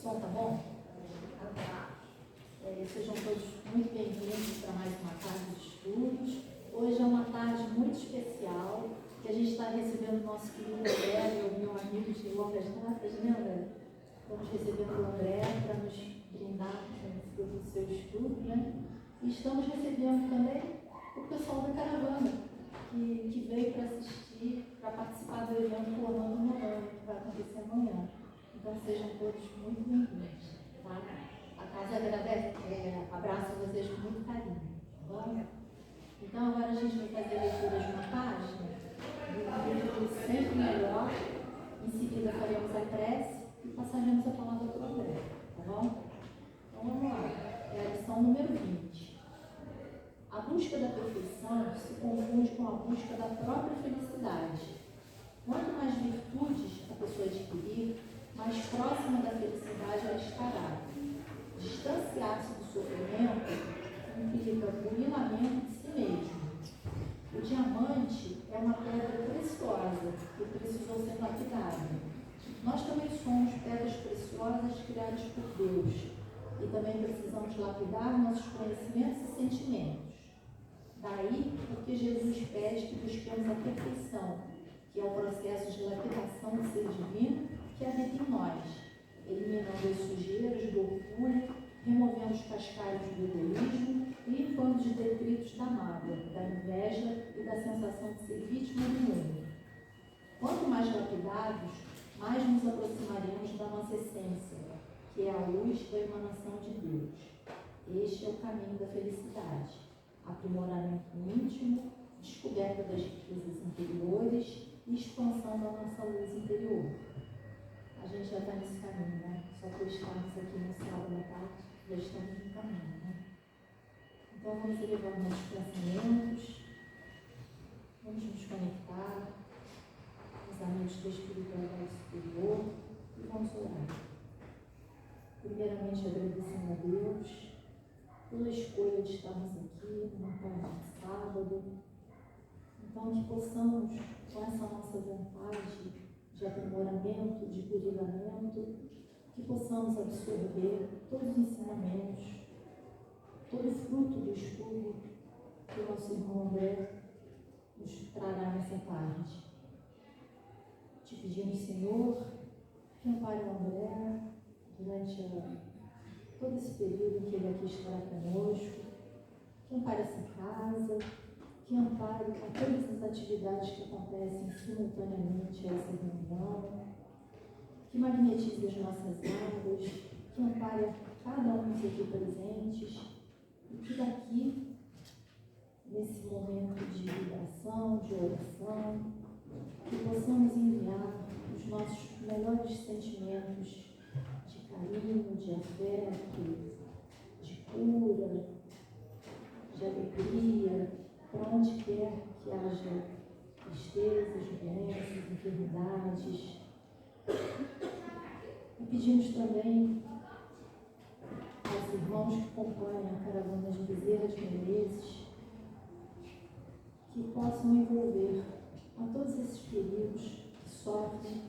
som tá bom? Sejam todos muito bem-vindos para mais uma tarde de estudos. Hoje é uma tarde muito especial, que a gente está recebendo o nosso querido André, meu amigo de longas datas, né, André? Estamos recebendo o André para nos brindar com o seu estudo, né? E estamos recebendo também o pessoal da caravana, que veio para assistir, para participar do evento Orlando Morano, que vai acontecer amanhã. Então sejam todos muito bem-vindos, tá? A casa agradece, abraça vocês com muito carinho, tá bom? Então agora a gente vai fazer a leitura de uma página do livro Sempre Melhor, em seguida faremos a prece e passaremos a palavra para o André, tá bom? Então vamos lá, é a lição número 20. A busca da perfeição se confunde com a busca da própria felicidade. Quanto mais virtudes a pessoa adquirir, mais próxima da felicidade ela estará. Distanciar-se do sofrimento implica burilamento de si mesmo. O diamante é uma pedra preciosa que precisou ser lapidada. Nós também somos pedras preciosas criadas por Deus e também precisamos lapidar nossos conhecimentos e sentimentos. Daí, porque Jesus pede que busquemos a perfeição, que é o processo de lapidação do ser divino que habita em nós, eliminando as sujeiras do orgulho, removendo os cascalhos do egoísmo e limpando os detritos da mágoa, da inveja e da sensação de ser vítima do mundo. Quanto mais lapidados, mais nos aproximaremos da nossa essência, que é a luz da emanação de Deus. Este é o caminho da felicidade. Aprimoramento íntimo, descoberta das riquezas interiores e expansão da nossa luz interior. A gente já está nesse caminho, né? Só por estarmos aqui no sábado à tarde, já estamos no caminho, né? Então vamos elevar nossos pensamentos, vamos nos conectar aos amigos da espiritualidade superior e vamos orar. Primeiramente agradecendo a Deus pela escolha de estarmos aqui numa tarde de sábado. Então, que possamos, com essa nossa vontade de aprimoramento, de burilamento, que possamos absorver todos os ensinamentos, todo o fruto do estudo que o nosso irmão André nos trará nessa tarde. Te pedimos, Senhor, que ampare o André durante todo esse período em que ele aqui estará conosco, que ampare essa casa, que ampare a todas as atividades que acontecem simultaneamente a essa reunião, que magnetize as nossas águas, que ampare a cada um dos aqui presentes e que daqui, nesse momento de vibração, de oração, que possamos enviar os nossos melhores sentimentos de carinho, de afeto, de cura, de alegria, para onde quer que haja tristezas, doenças, enfermidades. E pedimos também aos irmãos que acompanham a caravana de Bezerra de Menezes que possam envolver a todos esses períodos que sofrem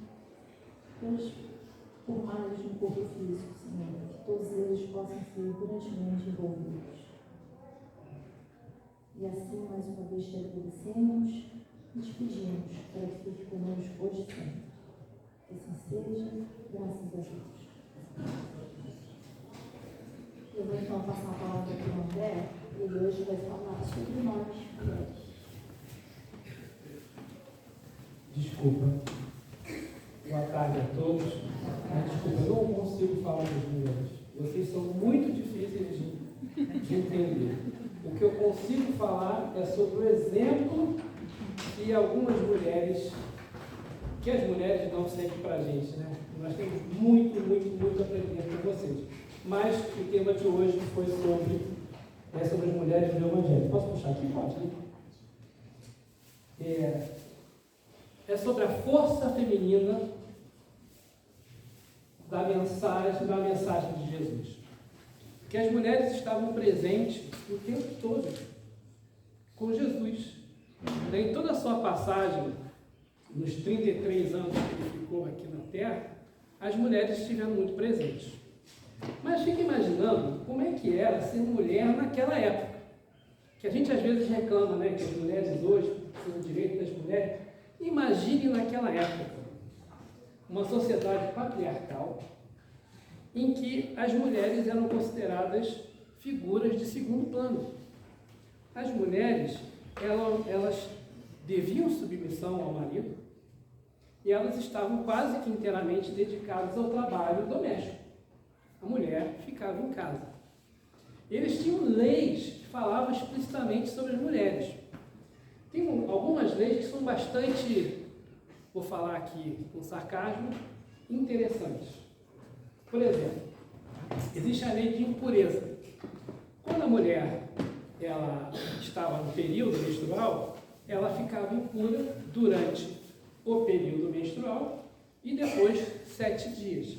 por males no corpo físico, Senhor, que todos eles possam ser grandemente envolvidos. E assim, mais uma vez, te agradecemos e te pedimos para que fique conosco hoje e sempre. Que assim seja, graças a Deus. Eu vou então passar a palavra para o André, e ele hoje vai falar sobre nós, mulheres. Desculpa. Boa tarde a todos. Desculpa, eu não consigo falar das mulheres. Vocês são muito difíceis de entender. O que eu consigo falar é sobre o exemplo que algumas mulheres, que as mulheres dão sempre para a gente, né? Nós temos muito a aprender com vocês. Mas o tema de hoje foi sobre as mulheres do Evangelho. Posso puxar aqui? Pode, né? É sobre a força feminina da mensagem de Jesus. Que as mulheres estavam presentes o tempo todo com Jesus. Em toda a sua passagem, nos 33 anos que ele ficou aqui na Terra, as mulheres estiveram muito presentes. Mas fica imaginando como é que era ser mulher naquela época. Que a gente às vezes reclama, né, que as mulheres hoje, pelo direito das mulheres. Imagine naquela época, uma sociedade patriarcal, em que as mulheres eram consideradas figuras de segundo plano. As mulheres, elas deviam submissão ao marido e elas estavam quase que inteiramente dedicadas ao trabalho doméstico. A mulher ficava em casa. Eles tinham leis que falavam explicitamente sobre as mulheres. Tem algumas leis que são bastante, vou falar aqui com sarcasmo, interessantes. Por exemplo, existe a lei de impureza. Quando a mulher ela estava no período menstrual, ela ficava impura durante o período menstrual e depois 7 dias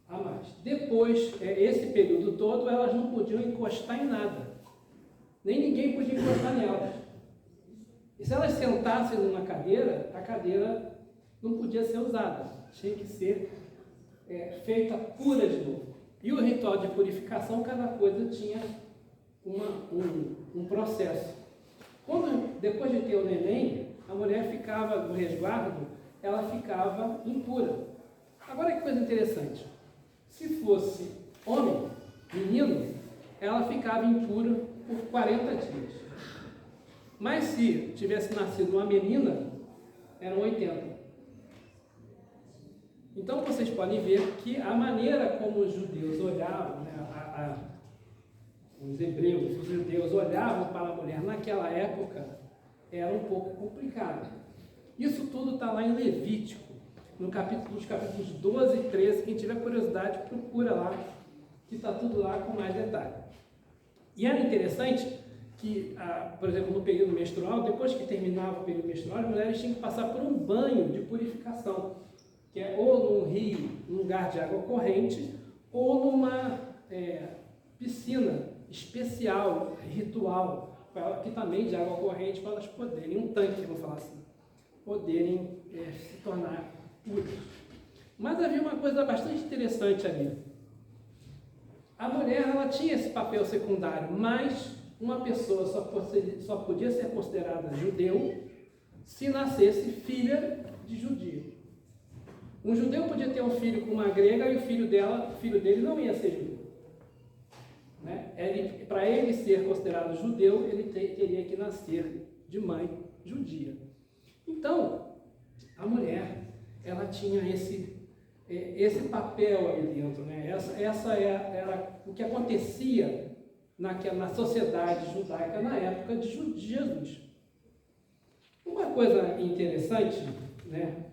a mais. Depois, esse período todo, elas não podiam encostar em nada. Nem ninguém podia encostar nelas. E se elas sentassem numa cadeira, a cadeira não podia ser usada. Tinha que ser feita pura de novo. E o ritual de purificação, cada coisa tinha um processo. Depois de ter o neném, a mulher ficava no resguardo, ela ficava impura. Agora que coisa interessante. Se fosse homem, menino, ela ficava impura por 40 dias. Mas se tivesse nascido uma menina, eram 80. Então vocês podem ver que a maneira como os judeus olhavam, né, os hebreus, os judeus olhavam para a mulher naquela época era um pouco complicado. Isso tudo está lá em Levítico, nos capítulos 12 e 13. Quem tiver curiosidade, procura lá, que está tudo lá com mais detalhe. E era interessante que, por exemplo, no período menstrual, depois que terminava o período menstrual, as mulheres tinham que passar por um banho de purificação, que é ou num rio, num lugar de água corrente, ou numa piscina especial, ritual, que também de água corrente, para elas poderem, um tanque, vamos falar assim, poderem se tornar puras. Mas havia uma coisa bastante interessante ali. A mulher, ela tinha esse papel secundário, mas uma pessoa só podia ser considerada judeu se nascesse filha de judeu. Um judeu podia ter um filho com uma grega e o filho dele não ia ser judeu. Né? Para ele ser considerado judeu, ele teria que nascer de mãe judia. Então, a mulher, ela tinha esse papel ali dentro. Né? Essa era o que acontecia na sociedade judaica na época de Jesus. Uma coisa interessante, né?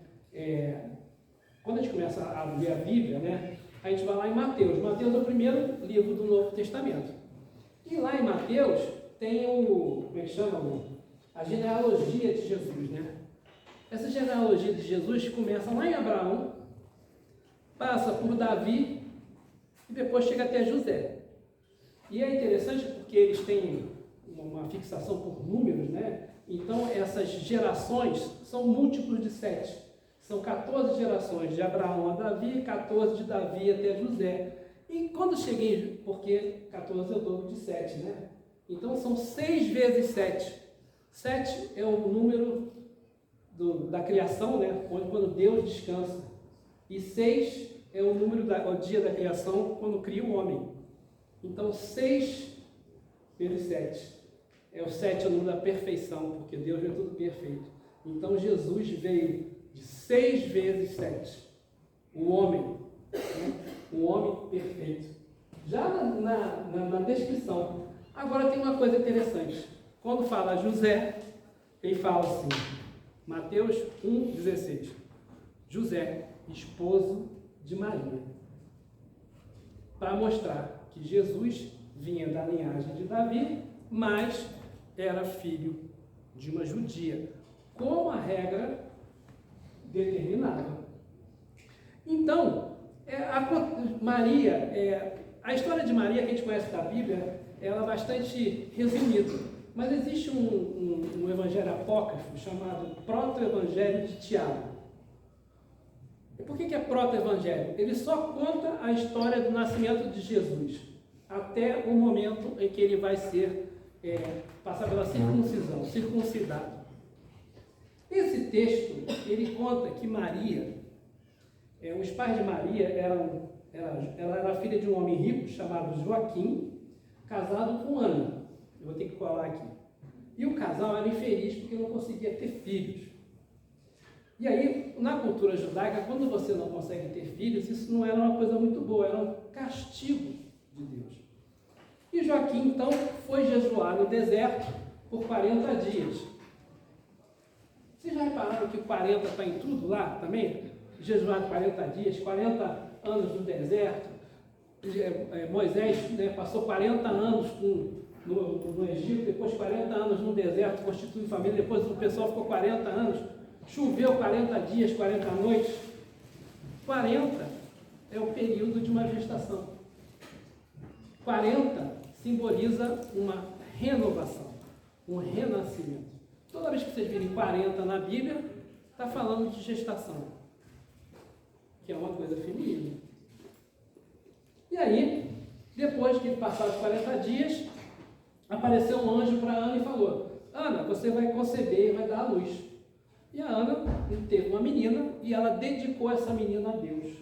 Quando a gente começa a ler a Bíblia, né, a gente vai lá em Mateus. Mateus é o primeiro livro do Novo Testamento. E lá em Mateus tem como é que chama? A genealogia de Jesus, né? Essa genealogia de Jesus começa lá em Abraão, passa por Davi e depois chega até José. E é interessante porque eles têm uma fixação por números, né? Então essas gerações são múltiplos de 7. São 14 gerações, de Abraão a Davi, 14 de Davi até José. E quando cheguei, porque 14 é o dobro de 7, né? Então são 6 vezes 7. 7 é o número da criação, né? Quando Deus descansa. E 6 é o número o dia da criação, quando cria o homem. Então 6 vezes 7. O 7 é o número da perfeição, porque Deus é tudo perfeito. Então Jesus veio de 6 vezes 7. O homem, né? O homem perfeito. Já na descrição. Agora tem uma coisa interessante. Quando fala José, ele fala assim, Mateus 1,16. José, esposo de Maria. Para mostrar que Jesus vinha da linhagem de Davi, mas era filho de uma judia, como a regra determinava. Então, a história de Maria que a gente conhece da Bíblia, ela é bastante resumida, mas existe um evangelho apócrifo chamado Proto-Evangelho de Tiago. E por que é proto-evangelho? Ele só conta a história do nascimento de Jesus, até o momento em que ele vai ser, passar pela circuncisão, circuncidado. Esse texto, ele conta que Maria, os pais de Maria ela era filha de um homem rico chamado Joaquim, casado com Ana. Eu vou ter que colar aqui. E o casal era infeliz porque não conseguia ter filhos. E aí, na cultura judaica, quando você não consegue ter filhos, isso não era uma coisa muito boa, era um castigo de Deus. E Joaquim, então, foi jejuar no deserto por 40 dias. Vocês já repararam que 40 está em tudo lá também? Jejuar 40 dias, 40 anos no deserto. Moisés, né, passou 40 anos no Egito, depois 40 anos no deserto, constituiu família, depois o pessoal ficou 40 anos, choveu 40 dias, 40 noites. 40 é o período de uma gestação. 40 simboliza uma renovação, um renascimento. Toda vez que vocês virem 40 na Bíblia, está falando de gestação, que é uma coisa feminina. E aí, depois que passaram os 40 dias, apareceu um anjo para Ana e falou: Ana, você vai conceber e vai dar à luz. E a Ana teve uma menina e ela dedicou essa menina a Deus.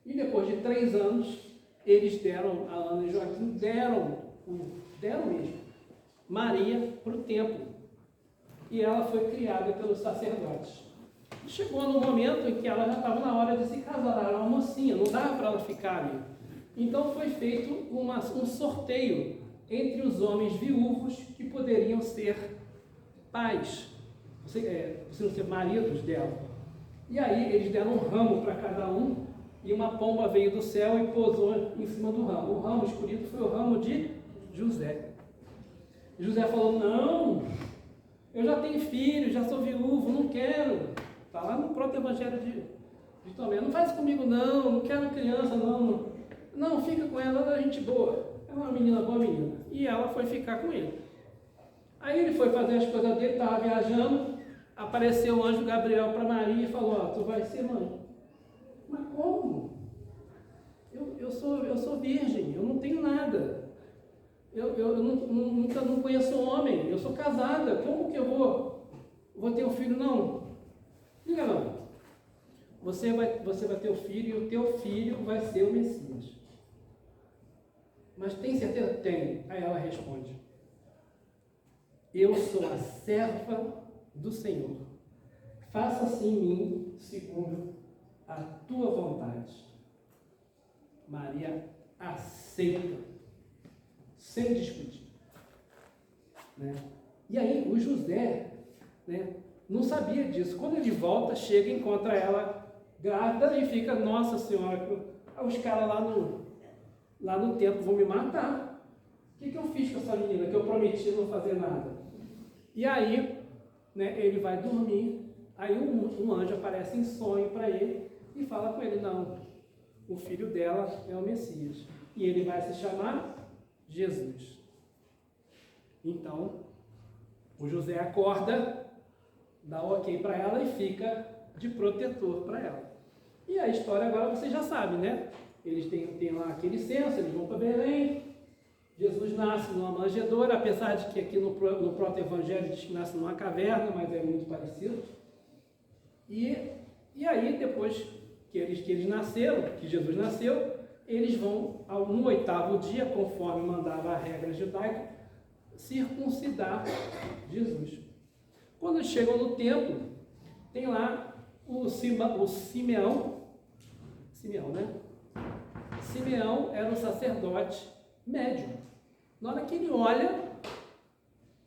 E depois de 3 anos, eles deram, a Ana e Joaquim deram mesmo, Maria para o templo. E ela foi criada pelos sacerdotes. Chegou no momento em que ela já estava na hora de se casar, ela era uma mocinha, não dava para ela ficar ali. Então foi feito um sorteio entre os homens viúvos que poderiam ser pais, precisam ser maridos dela. E aí eles deram um ramo para cada um, e uma pomba veio do céu e pousou em cima do ramo. O ramo escolhido foi o ramo de José. José falou: não, eu já tenho filho, já sou viúvo, não quero. Está lá no proto-evangelho de Tomé. Não faz comigo não quero criança, não. Não, fica com ela, ela é gente boa. Ela é uma menina boa menina. E ela foi ficar com ele. Aí ele foi fazer as coisas dele, estava viajando, apareceu o anjo Gabriel para Maria e falou: ó, tu vai ser mãe. Mas como? Eu sou virgem, eu não tenho nada. Eu nunca não conheço homem, eu sou casada, como que eu vou ter um filho? Não. Diga não. Você vai ter um filho e o teu filho vai ser o Messias. Mas tem certeza? Tem. Aí ela responde: eu sou a serva do Senhor. Faça-se em mim segundo a tua vontade. Maria aceita, sem discutir. Né? E aí o José, né, não sabia disso. Quando ele volta, chega e encontra ela grávida e fica: nossa senhora, os caras lá no templo vão me matar. O que eu fiz com essa menina que eu prometi não fazer nada? E aí, né, ele vai dormir, aí um anjo aparece em sonho para ele e fala com ele: não, o filho dela é o Messias. E ele vai se chamar Jesus. Então, o José acorda, dá ok para ela e fica de protetor para ela. E a história agora você já sabe, né? Eles têm lá aquele censo, eles vão para Belém. Jesus nasce numa manjedoura, apesar de que aqui no proto-evangelho diz que nasce numa caverna, mas é muito parecido. E aí, depois que eles nasceram, que Jesus nasceu, eles vão, no 8º dia, conforme mandava a regra judaica, circuncidar Jesus. Quando eles chegam no templo, tem lá o Simeão, né? Simeão era um sacerdote médium. Na hora que ele olha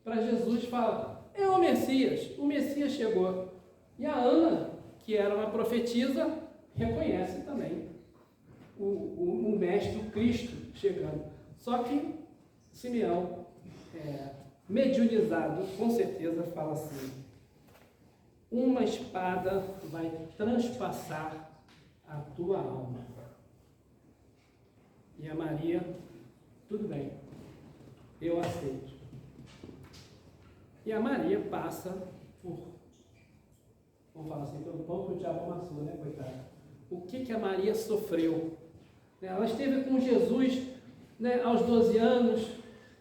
para Jesus, fala: é o Messias chegou. E a Ana, que era uma profetisa, reconhece também o mestre, o Cristo chegando. Só que Simeão, mediunizado, com certeza fala assim: uma espada vai transpassar a tua alma. E a Maria: tudo bem, eu aceito. E a Maria passa por vamos falar assim, pelo pão que o diabo amassou, né, coitada? O que a Maria sofreu? Ela esteve com Jesus, né, aos 12 anos,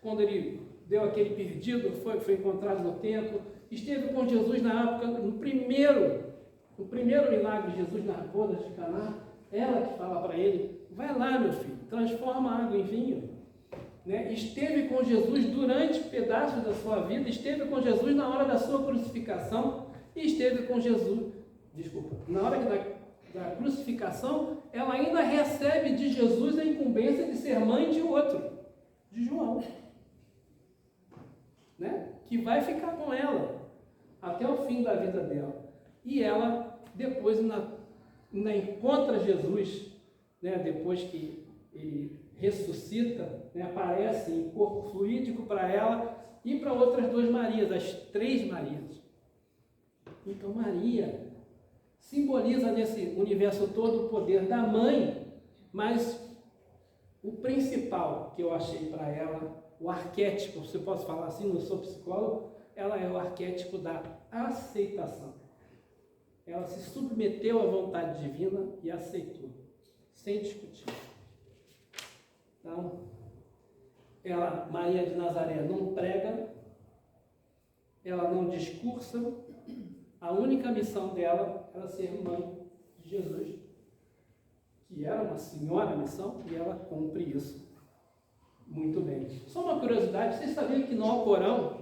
quando ele deu aquele perdido, foi encontrado no templo. Esteve com Jesus na época, no primeiro milagre de Jesus nas bodas de Caná. Ela que fala para ele, vai lá, meu filho, transforma a água em vinho. Né? Esteve com Jesus durante pedaços da sua vida, esteve com Jesus na hora da sua crucificação, e esteve com Jesus, na hora da crucificação, ela ainda recebe de Jesus a incumbência de ser mãe de outro, de João, né? Que vai ficar com ela até o fim da vida dela. E ela depois ainda encontra Jesus, né? Depois que ele ressuscita, né? Aparece em corpo fluídico para ela e para outras duas Marias, as três Marias. Então Maria simboliza nesse universo todo o poder da mãe, mas o principal que eu achei para ela, o arquétipo, se eu posso falar assim, não sou psicólogo, ela é o arquétipo da aceitação. Ela se submeteu à vontade divina e aceitou, sem discutir. Então, Maria de Nazaré não prega, ela não discursa, a única missão dela era ser mãe de Jesus, que era uma senhora missão, e ela cumpre isso muito bem. Só uma curiosidade, vocês sabiam que no Alcorão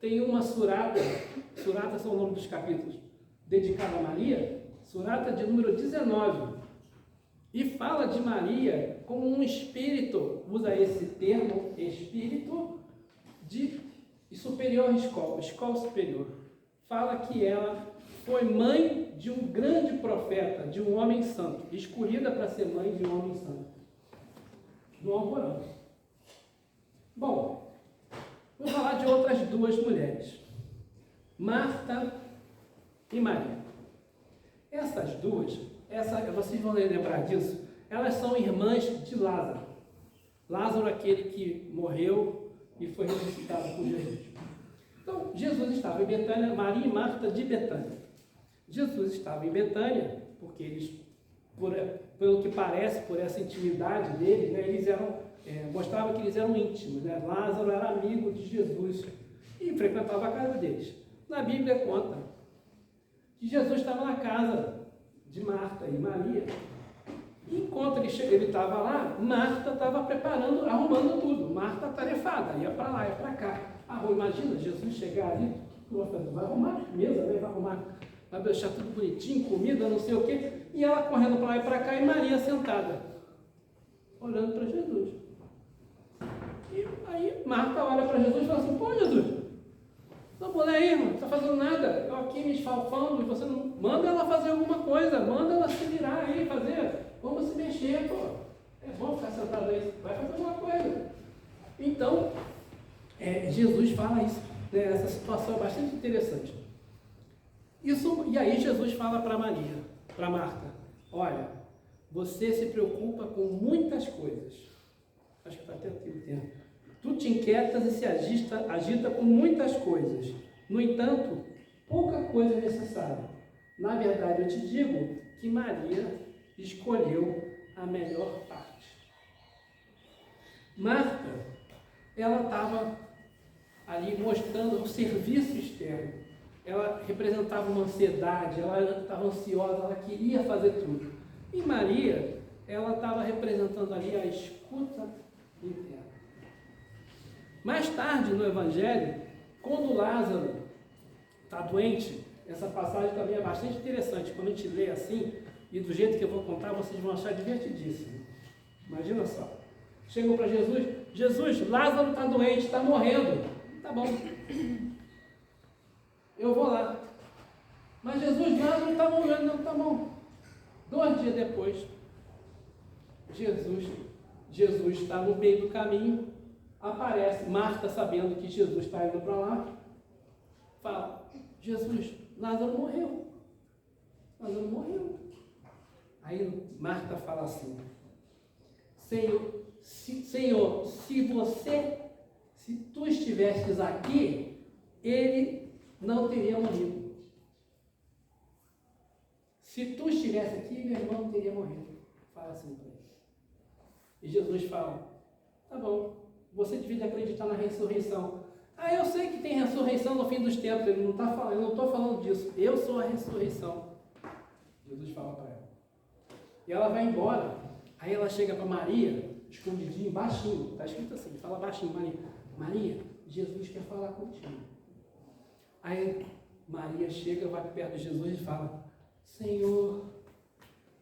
tem uma surata são o nome dos capítulos, dedicada a Maria, surata de número 19, e fala de Maria como um espírito, usa esse termo, espírito de superior escola superior. Fala que ela foi mãe de um grande profeta, de um homem santo, escolhida para ser mãe de um homem santo. No Alcorão. Bom, vou falar de outras duas mulheres, Marta e Maria. Essas duas, vocês vão lembrar disso, elas são irmãs de Lázaro. Lázaro, aquele que morreu e foi ressuscitado por Jesus. Então, Jesus estava em Betânia, Maria e Marta de Betânia. Jesus estava em Betânia, porque eles, pelo que parece, por essa intimidade deles, né, eles mostrava que eles eram íntimos, né? Lázaro era amigo de Jesus e frequentava a casa deles. Na Bíblia conta que Jesus estava na casa de Marta e Maria, e enquanto ele estava lá, Marta estava preparando, arrumando tudo. Marta tarefada, ia para lá, ia para cá. Imagina Jesus chegar ali, vai arrumar mesa, vai arrumar, vai deixar tudo bonitinho, comida, não sei o quê, e ela correndo para lá e para cá, e Maria sentada, olhando para Jesus. E aí Marta olha para Jesus e fala assim, pô Jesus, essa mulher aí, irmão, não está fazendo nada, eu aqui me esfalfando, e você não... Manda ela fazer alguma coisa, manda ela se virar aí, vamos se mexer, pô. É bom ficar sentado aí, vai fazer alguma coisa. Então, Jesus fala isso, né? Essa situação é bastante interessante. E aí Jesus fala para Maria, para Marta, olha, você se preocupa com muitas coisas. Acho que está até aqui o tempo. Tu te inquietas e se agita com muitas coisas. No entanto, pouca coisa é necessária. Na verdade, eu te digo que Maria escolheu a melhor parte. Marta, ela estava ali mostrando o serviço externo. Ela representava uma ansiedade, ela estava ansiosa, ela queria fazer tudo. E Maria, ela estava representando ali a escuta interna. Mais tarde no Evangelho, quando Lázaro está doente, essa passagem também é bastante interessante. Quando a gente lê assim, e do jeito que eu vou contar, vocês vão achar divertidíssimo. Imagina só. Chegam para Jesus, Jesus, Lázaro está doente, está morrendo. Tá bom. Eu vou lá. Mas Jesus, Lázaro está morrendo, não, tá bom. 2 dias depois, Jesus está no meio do caminho, aparece, Marta, sabendo que Jesus está indo para lá, fala, Jesus, Lázaro morreu. Lázaro morreu. Aí Marta fala assim, Senhor, se tu estivesses aqui, ele não teria morrido. se tu estivesse aqui, meu irmão não teria morrido. Fala assim para ele. E Jesus fala, tá bom, você devia acreditar na ressurreição. Ah, eu sei que tem ressurreição no fim dos tempos. Ele não está falando, eu não estou falando disso. Eu sou a ressurreição. Jesus fala para ela. E ela vai embora. Aí ela chega para Maria, escondidinho, baixinho. Está escrito assim, fala baixinho, Maria. Maria, Jesus quer falar contigo. Aí Maria chega, vai perto de Jesus e fala, Senhor,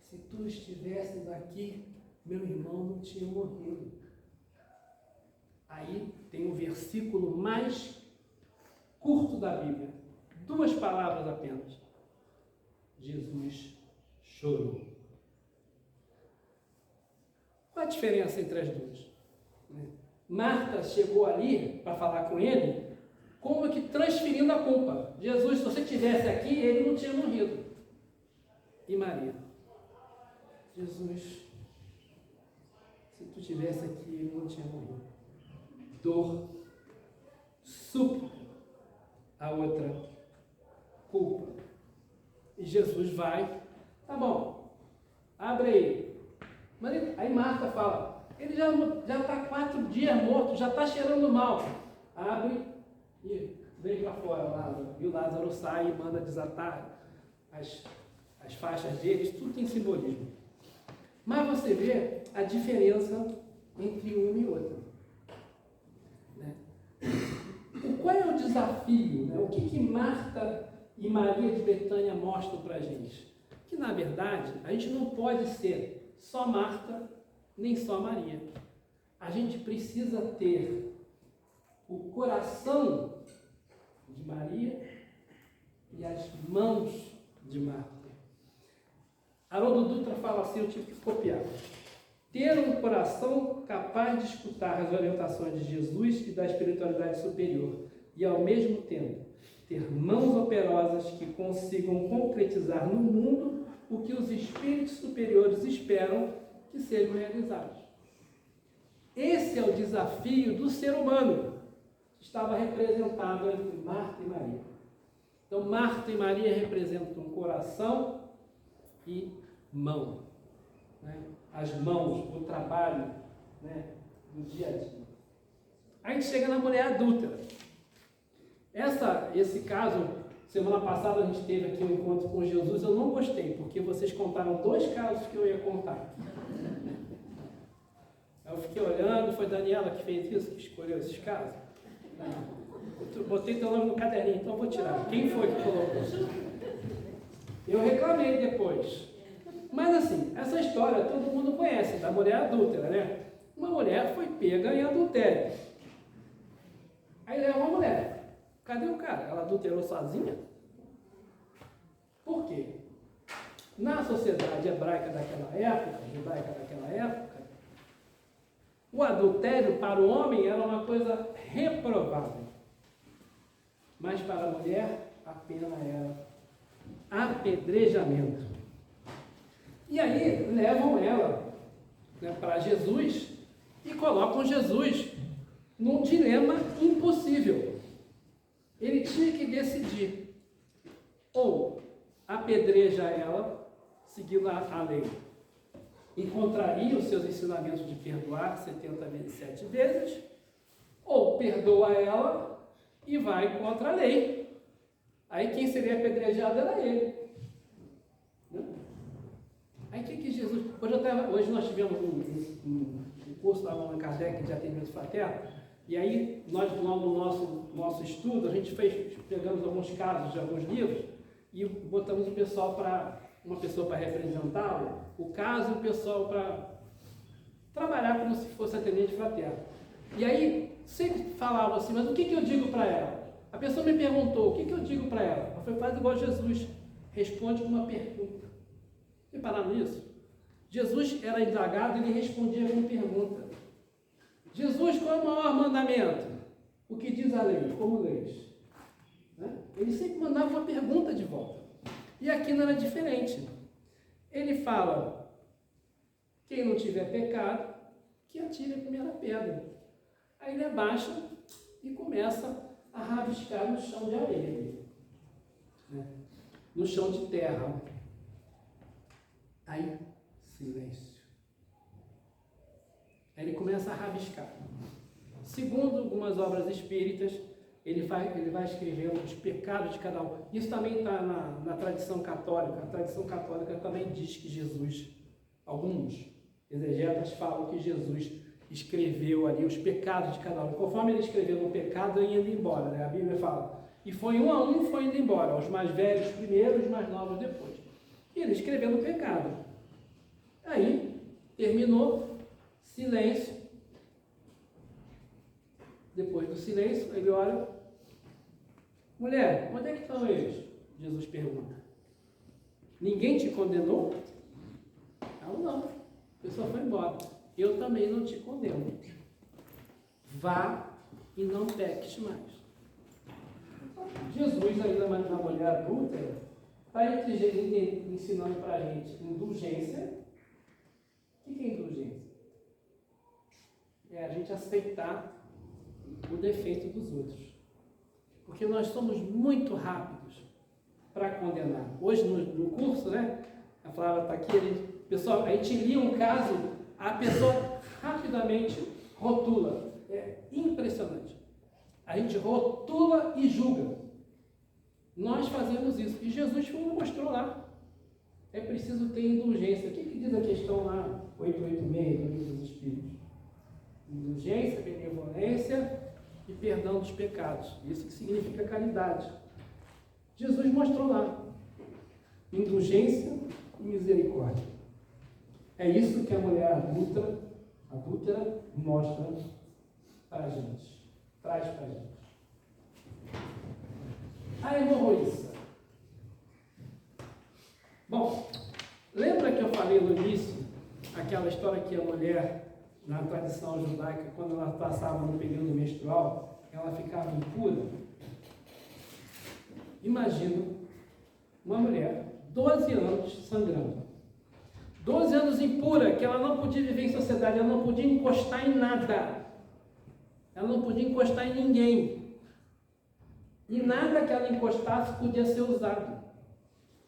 se tu estivesses aqui, meu irmão não tinha morrido. Aí tem o versículo mais curto da Bíblia. 2 palavras apenas. Jesus chorou. Qual a diferença entre as duas? Marta chegou ali para falar com ele, como que transferindo a culpa. Jesus, se você estivesse aqui, ele não tinha morrido. E Maria? Jesus, se tu estivesse aqui, ele não tinha morrido. Dor, súplica, a outra, culpa. E Jesus vai, tá bom, abre aí. Aí Marta fala, ele já está 4 dias morto, já está cheirando mal. Abre e vem para fora, Lázaro. E o Lázaro sai e manda desatar as faixas deles, tudo tem simbolismo. Mas você vê a diferença entre uma e outra. Qual é o desafio? Né? O que Marta e Maria de Betânia mostram para a gente? Que, na verdade, a gente não pode ser só Marta, nem só Maria. A gente precisa ter o coração de Maria e as mãos de Marta. Haroldo Dutra fala assim, eu tive que copiar. Ter um coração capaz de escutar as orientações de Jesus e da espiritualidade superior e, ao mesmo tempo, ter mãos operosas que consigam concretizar no mundo o que os espíritos superiores esperam que sejam realizados. Esse é o desafio do ser humano, que estava representado entre Marta e Maria. Então, Marta e Maria representam coração e mão. Né? As mãos, o trabalho, né, do dia a dia. A gente chega na mulher adúltera. Esse caso, semana passada a gente teve aqui um encontro com Jesus, eu não gostei, porque vocês contaram 2 casos que eu ia contar. Eu fiquei olhando, foi Daniela que fez isso, que escolheu esses casos. Eu botei teu nome no caderninho, então eu vou tirar. Quem foi que colocou? Eu reclamei depois. Mas assim, essa história todo mundo conhece, da mulher adúltera, né? Uma mulher foi pega em adultério. Aí leva uma mulher. Cadê o cara? Ela adulterou sozinha? Por quê? Na sociedade hebraica daquela época, o adultério para o homem era uma coisa reprovável. Mas para a mulher, a pena era apedrejamento. E aí levam ela, né, para Jesus e colocam Jesus num dilema impossível. Ele tinha que decidir, ou apedreja ela, seguindo a lei, e contraria os seus ensinamentos de perdoar 70 vezes 7 vezes, ou perdoa ela e vai contra a lei. Aí quem seria apedrejado era ele. Aí o que Jesus... Hoje nós tivemos um curso lá no Allan Kardec de atendimento fraterno, e aí nós, no nosso estudo, a gente pegamos alguns casos de alguns livros e botamos uma pessoa para representar o caso e o pessoal para trabalhar como se fosse atendente fraterno. E aí sempre falava assim, mas o que eu digo para ela? A pessoa me perguntou, o que eu digo para ela? Eu falei, faz igual Jesus, responde com uma pergunta. Repararam nisso? Jesus era indagado e ele respondia com pergunta. Jesus, qual é o maior mandamento? O que diz a lei? Como leis? Né? Ele sempre mandava uma pergunta de volta. E aqui não era diferente. Ele fala, quem não tiver pecado, que atire a primeira pedra. Aí ele abaixa e começa a rabiscar no chão de areia, né? No chão de terra. Aí, silêncio. Aí ele começa a rabiscar. Segundo algumas obras espíritas, ele vai escrevendo os pecados de cada um. Isso também está na tradição católica. A tradição católica também diz que Jesus, alguns exegetas falam que Jesus escreveu ali os pecados de cada um. Conforme ele escreveu no pecado, ele ia indo embora, né? A Bíblia fala. E foi um a um, foi indo embora. Os mais velhos primeiro, os mais novos depois. E ele escreveu no pecado. Aí, terminou, silêncio. Depois do silêncio, ele olha. Mulher, onde é que estão eles? Jesus pergunta. Ninguém te condenou? Ela não. A pessoa foi embora. Eu também não te condeno. Vá e não peques mais. Jesus, ainda mais na mulher adúltera, está ensinando para a gente indulgência. O que é indulgência? É a gente aceitar o defeito dos outros. Porque nós somos muito rápidos para condenar. Hoje no curso, né? A Flávia está aqui, pessoal, a gente lia um caso, a pessoa rapidamente rotula. É impressionante. A gente rotula e julga. Nós fazemos isso. E Jesus mostrou lá. É preciso ter indulgência. O que diz a questão lá, 886 do Livro dos Espíritos? Indulgência, benevolência e perdão dos pecados. Isso que significa caridade. Jesus mostrou lá. Indulgência e misericórdia. É isso que a mulher adúltera mostra para a gente. Traz para a gente. A hemorroíça. Bom, lembra que eu falei no início aquela história que a mulher, na tradição judaica, quando ela passava no período menstrual, ela ficava impura? Imagina uma mulher, 12 anos sangrando. 12 anos impura, que ela não podia viver em sociedade, ela não podia encostar em nada. Ela não podia encostar em ninguém. E nada que ela encostasse podia ser usado.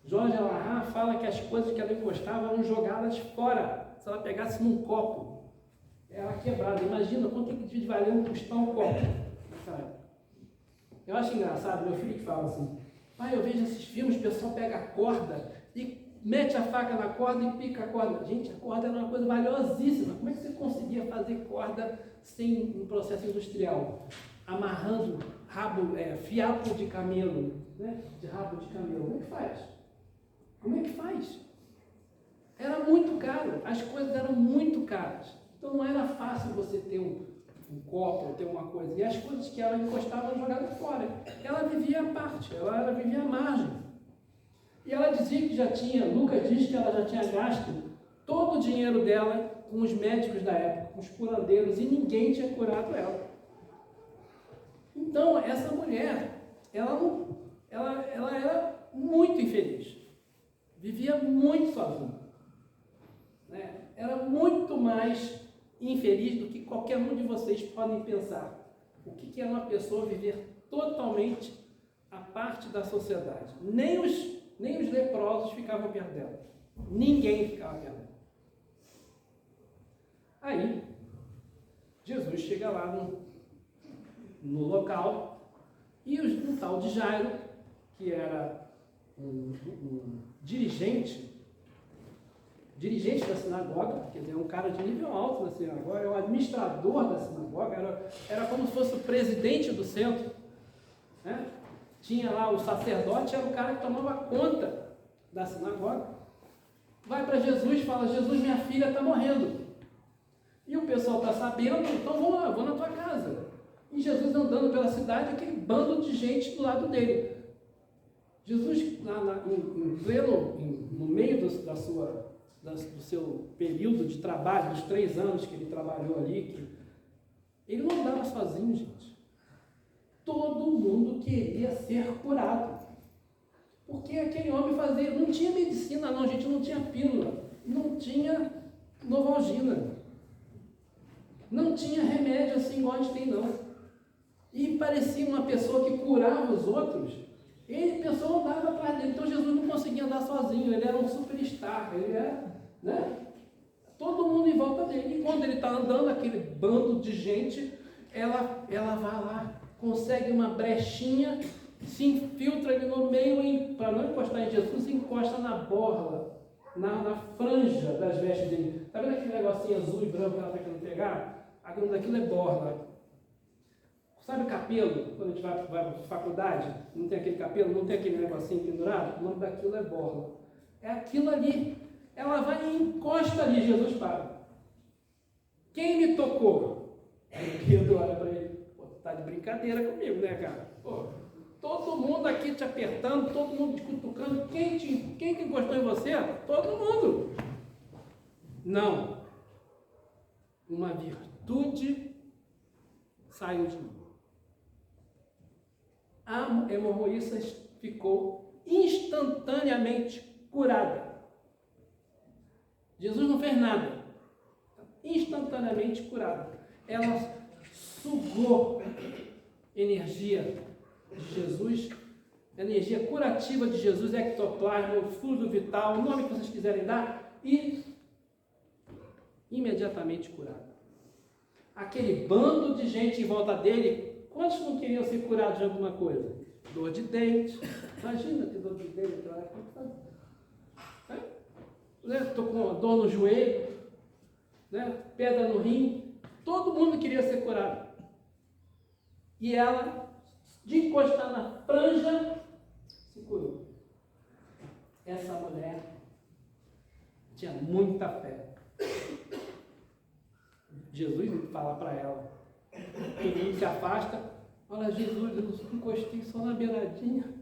Jorge Alahá fala que as coisas que ela encostava eram jogadas fora. Se ela pegasse num copo, ela quebrada. Imagina quanto que valia custar um copo. Eu acho engraçado, meu filho que fala assim, pai, eu vejo esses filmes, o pessoal pega a corda e mete a faca na corda e pica a corda. Gente, a corda era uma coisa valiosíssima. Como é que você conseguia fazer corda sem um processo industrial? Amarrando fiapo de camelo, né? De rabo de camelo. Como é que faz? Como é que faz? Era muito caro, as coisas eram muito caras. Então não era fácil você ter um copo, ter uma coisa. E as coisas que ela encostava eram jogadas fora. Ela vivia à parte, ela vivia à margem. E ela dizia que já tinha, Lucas diz que ela já tinha gasto todo o dinheiro dela com os médicos da época, com os curandeiros, e ninguém tinha curado ela. Então, essa mulher, ela era muito infeliz. Vivia muito sozinha. Né? Era muito mais infeliz do que qualquer um de vocês podem pensar. O que é uma pessoa viver totalmente à parte da sociedade? Nem os leprosos ficavam perto dela. Ninguém ficava perto dela. Aí, Jesus chega lá no local e um tal de Jairo, que era um dirigente da sinagoga, quer dizer, um cara de nível alto da sinagoga, era o administrador da sinagoga, era como se fosse o presidente do centro, né? Tinha lá o sacerdote, era o cara que tomava conta da sinagoga. Vai para Jesus e fala, Jesus, minha filha está morrendo. E o pessoal está sabendo, então vou na tua casa. E Jesus andando pela cidade, aquele bando de gente do lado dele. Jesus, no meio do seu período de trabalho, dos 3 anos que ele trabalhou ali, ele não andava sozinho, gente. Todo mundo queria ser curado. Porque aquele homem não tinha medicina não, gente, não tinha pílula, não tinha Novalgina, não tinha remédio assim igual a gente tem não. E parecia uma pessoa que curava os outros Ele, a pessoa andava atrás dele, então Jesus não conseguia andar sozinho, ele era um superstar, ele era, né? Todo mundo em volta dele. E quando ele está andando, aquele bando de gente, ela vai lá, consegue uma brechinha, se infiltra ali no meio, para não encostar em Jesus, se encosta na borla, na franja das vestes dele. Está vendo aquele negocinho azul e branco que ela está querendo pegar? Aquilo daquilo é borla. Sabe capelo? Quando a gente vai para a faculdade, não tem aquele capelo, não tem aquele negocinho pendurado? O nome daquilo é borla. É aquilo ali. Ela vai e encosta ali, Jesus para. Quem me tocou? Aí Pedro olha para ele. Pô, tu tá de brincadeira comigo, né, cara? Pô, todo mundo aqui te apertando, todo mundo te cutucando. Quem que encostou em você? Todo mundo. Não. Uma virtude saiu de mim. A hemorroíça ficou instantaneamente curada. Jesus não fez nada. Instantaneamente curada. Ela sugou energia de Jesus, a energia curativa de Jesus, ectoplasma, o fluido vital, o nome que vocês quiserem dar, e imediatamente curada. Aquele bando de gente em volta dele, quantos não queriam ser curados de alguma coisa? Dor de dente. Imagina que dor de dente. Estou com dor no joelho, né? Pedra no rim. Todo mundo queria ser curado. E ela, de encostar na franja, se curou. Essa mulher tinha muita fé. Jesus fala para ela. Todo mundo se afasta. Olha, Jesus, eu encostei só na beiradinha.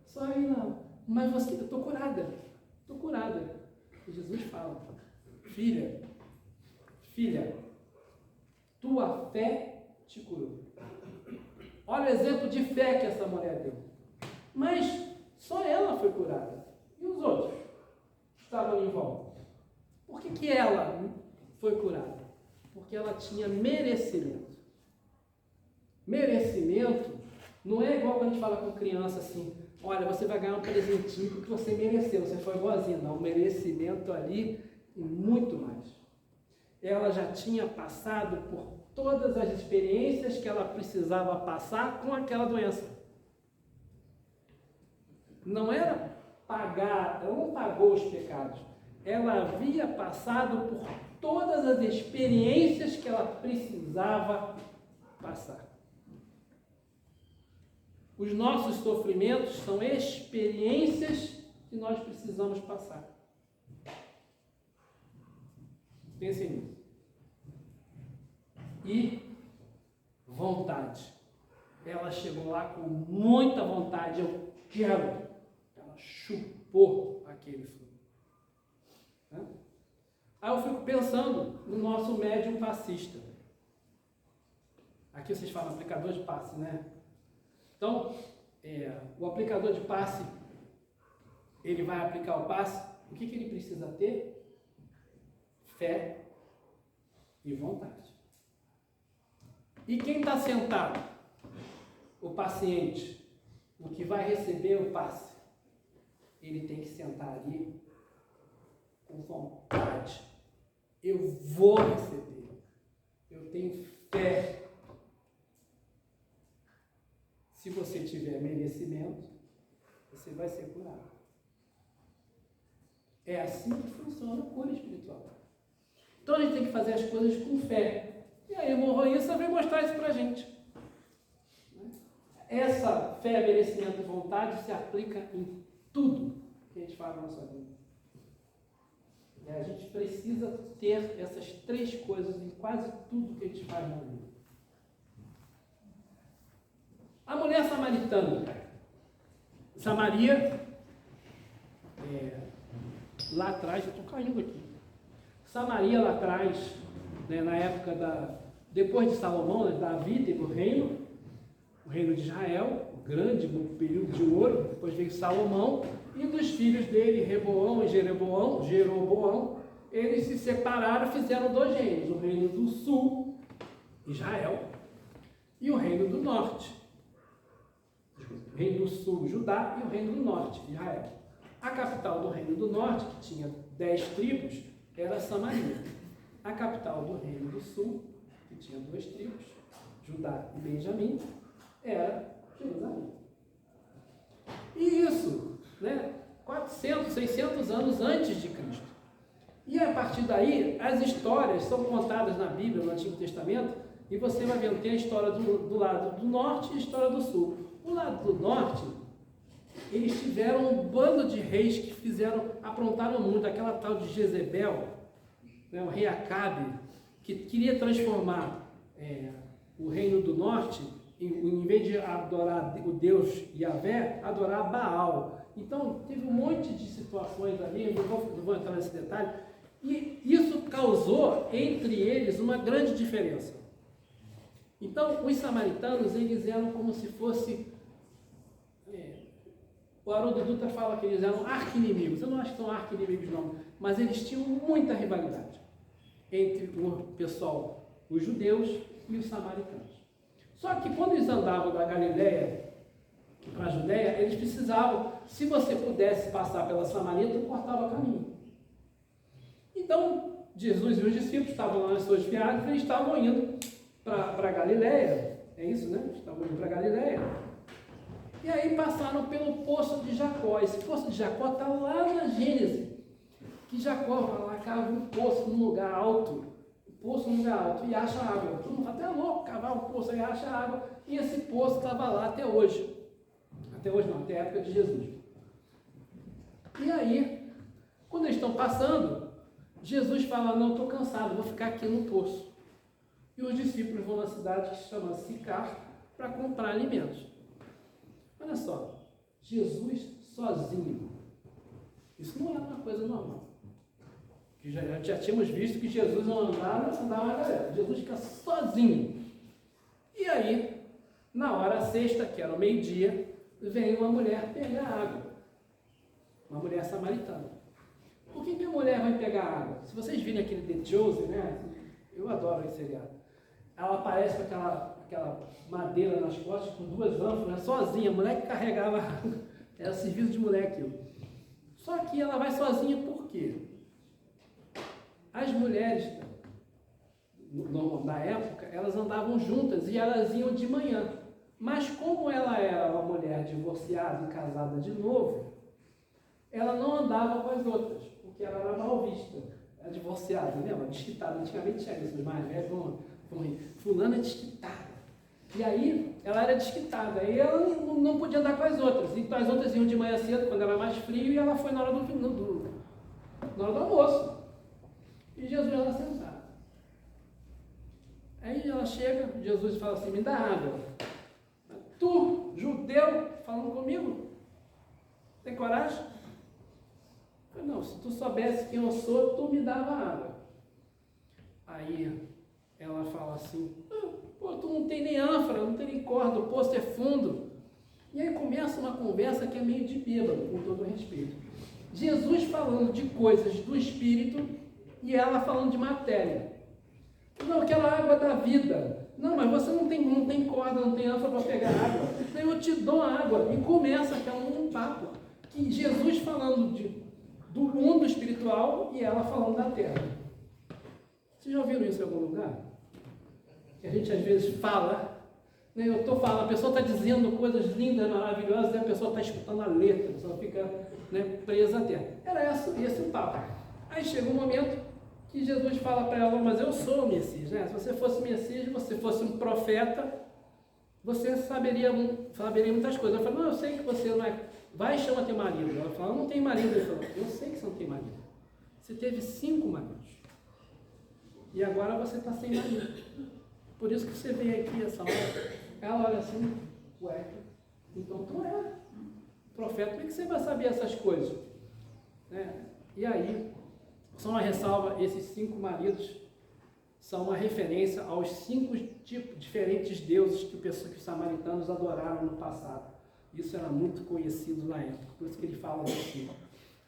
Só aí não. Mas você, eu estou curada. Estou curada. E Jesus fala, filha, tua fé te curou. Olha o exemplo de fé que essa mulher deu. Mas só ela foi curada. E os outros que estavam em volta? Por que ela foi curada? Porque ela tinha merecimento. Merecimento não é igual quando a gente fala com criança assim, olha, você vai ganhar um presentinho porque você mereceu, você foi boazinha. Não, merecimento ali e muito mais. Ela já tinha passado por todas as experiências que ela precisava passar com aquela doença. Não era pagar, ela não pagou os pecados. Ela havia passado por todas as experiências que ela precisava passar. Os nossos sofrimentos são experiências que nós precisamos passar. Pensem nisso. E vontade. Ela chegou lá com muita vontade. Eu quero. Ela chupou aquele fluido. Aí eu fico pensando no nosso médium passista. Aqui vocês falam aplicador de passe, né? Então, o aplicador de passe, ele vai aplicar o passe. O que ele precisa ter? Fé e vontade. E quem está sentado? O paciente, o que vai receber o passe. Ele tem que sentar ali com vontade. Eu vou receber. Eu tenho fé. Se você tiver merecimento, você vai ser curado. É assim que funciona a cura espiritual. Então a gente tem que fazer as coisas com fé. E a hemorroíça vai mostrar isso para a gente. Essa fé, merecimento e vontade se aplica em tudo que a gente faz na nossa vida. E a gente precisa ter essas três coisas em quase tudo que a gente faz na vida. A mulher samaritana. Samaria, lá atrás, eu estou caindo aqui. Samaria lá atrás, né, na época depois de Salomão, né, Davi teve o reino de Israel, o grande período de ouro, depois veio Salomão, e dos filhos dele, Reboão e Jeroboão, eles se separaram e fizeram dois reinos, o reino do sul, Israel, e o reino do norte, O reino do sul, Judá, e o reino do norte, Israel. A capital do reino do norte, que tinha 10 tribos, era Samaria. A capital do reino do sul, que tinha 2 tribos, Judá e Benjamim, era Jerusalém. E isso, 400, 600 anos antes de Cristo. E a partir daí, as histórias são contadas na Bíblia, no Antigo Testamento, e você vai ver, tem a história do lado do norte e a história do sul. O lado do norte, eles tiveram um bando de reis que aprontaram muito, aquela tal de Jezebel, o rei Acabe, que queria transformar o reino do norte, em vez de adorar o Deus Yahvé, adorar Baal. Então, teve um monte de situações ali, não vou entrar nesse detalhe, e isso causou entre eles uma grande diferença. Então, os samaritanos, eles eram como se fosse... o Haroldo Dutra fala que eles eram arqui-inimigos. Eu não acho que são arqui-inimigos, não, mas eles tinham muita rivalidade entre o pessoal, os judeus e os samaritanos. Só que quando eles andavam da Galileia para a Judéia, eles precisavam, se você pudesse passar pela Samaria, tu cortava caminho. Então, Jesus e os discípulos estavam lá nas suas viagens, eles estavam indo para a Galileia, é isso, né? Estavam indo para a Galileia. E aí passaram pelo Poço de Jacó. Esse Poço de Jacó está lá na Gênesis, que Jacó vai lá, cava um poço num lugar alto, e acha água. Todo mundo até louco, cavar um poço e acha água, e esse poço estava lá até hoje. Até hoje não, até a época de Jesus. E aí, quando eles estão passando, Jesus fala, não, estou cansado, vou ficar aqui no poço. E os discípulos vão na cidade que se chama Sicar para comprar alimentos. Olha só, Jesus sozinho. Isso não é uma coisa normal. Já tínhamos visto que Jesus não andava na galera. Jesus fica sozinho. E aí, na hora sexta, que era o meio-dia, vem uma mulher pegar água. Uma mulher samaritana. Por que a mulher vai pegar água? Se vocês virem aquele The Chosen, né? Eu adoro esse seriado. Ela aparece com aquela madeira nas costas, com 2 ânforas, sozinha. A mulher que carregava água. Era serviço de mulher aquilo. Só que ela vai sozinha por quê? As mulheres da época, elas andavam juntas e elas iam de manhã. Mas como ela era uma mulher divorciada e casada de novo, ela não andava com as outras, porque ela era mal vista. Era divorciada, lembra? Desquitada. Antigamente tinha isso, os mais velhos vão rir. Fulana é desquitada. E aí, ela era desquitada. E ela não podia andar com as outras. Então as outras iam de manhã cedo, quando era mais frio, e ela foi na hora do almoço. E Jesus ela sentada. Aí ela chega, Jesus fala assim, me dá água. Tu, judeu, falando comigo? Tem coragem? Eu falei, não, se tu soubesse quem eu sou, tu me dava água. Aí ela fala assim, pô, tu não tem nem ânfora, não tem nem corda, o poço é fundo. E aí começa uma conversa que é meio de bêbado, com todo respeito. Jesus falando de coisas do Espírito e ela falando de matéria. Não, aquela água da vida. Não, mas você não tem corda, não tem ânfora para pegar água. Então eu te dou água. E começa um papo. Que Jesus falando do mundo espiritual e ela falando da terra. Vocês já ouviram isso em algum lugar? Que a gente às vezes fala, né? Eu estou falando, a pessoa está dizendo coisas lindas, maravilhosas, e a pessoa está escutando a letra, a pessoa fica, né, presa à terra. Era esse o papo. Aí chega um momento que Jesus fala para ela, mas eu sou o Messias, né? Se você fosse o Messias, se você fosse um profeta, você saberia muitas coisas. Eu falo, não, eu sei que você não é. Vai e chama teu marido. Ela fala, não tem marido. Ele falou, eu sei que você não tem marido. Você teve 5 maridos. E agora você está sem marido. Por isso que você veio aqui essa hora. Ela olha assim, ué, então tu é profeta, como é que você vai saber essas coisas? Né? E aí, só uma ressalva, esses 5 maridos são uma referência aos 5 tipos diferentes deuses que os samaritanos adoraram no passado. Isso era muito conhecido na época, por isso que ele fala assim.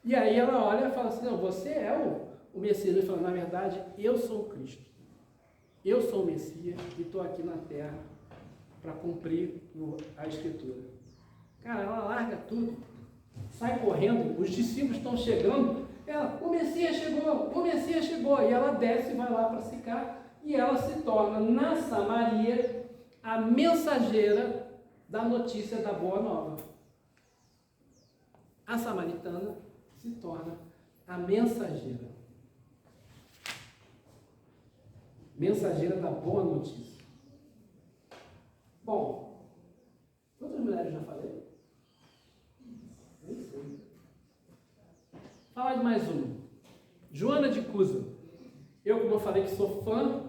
E aí ela olha e fala assim, não, você é o Messias. Ele fala, na verdade, eu sou o Cristo. Eu sou o Messias e estou aqui na terra para cumprir a Escritura. Cara, ela larga tudo, sai correndo, os discípulos estão chegando, ela, o Messias chegou, e ela desce e vai lá para Sicar, e ela se torna, na Samaria, a mensageira da notícia da Boa Nova. A samaritana se torna a mensageira. Mensageira da boa notícia. Bom, quantas mulheres já falei? Nem sei. Falar de mais uma. Joana de Cusa. Eu, como eu falei que sou fã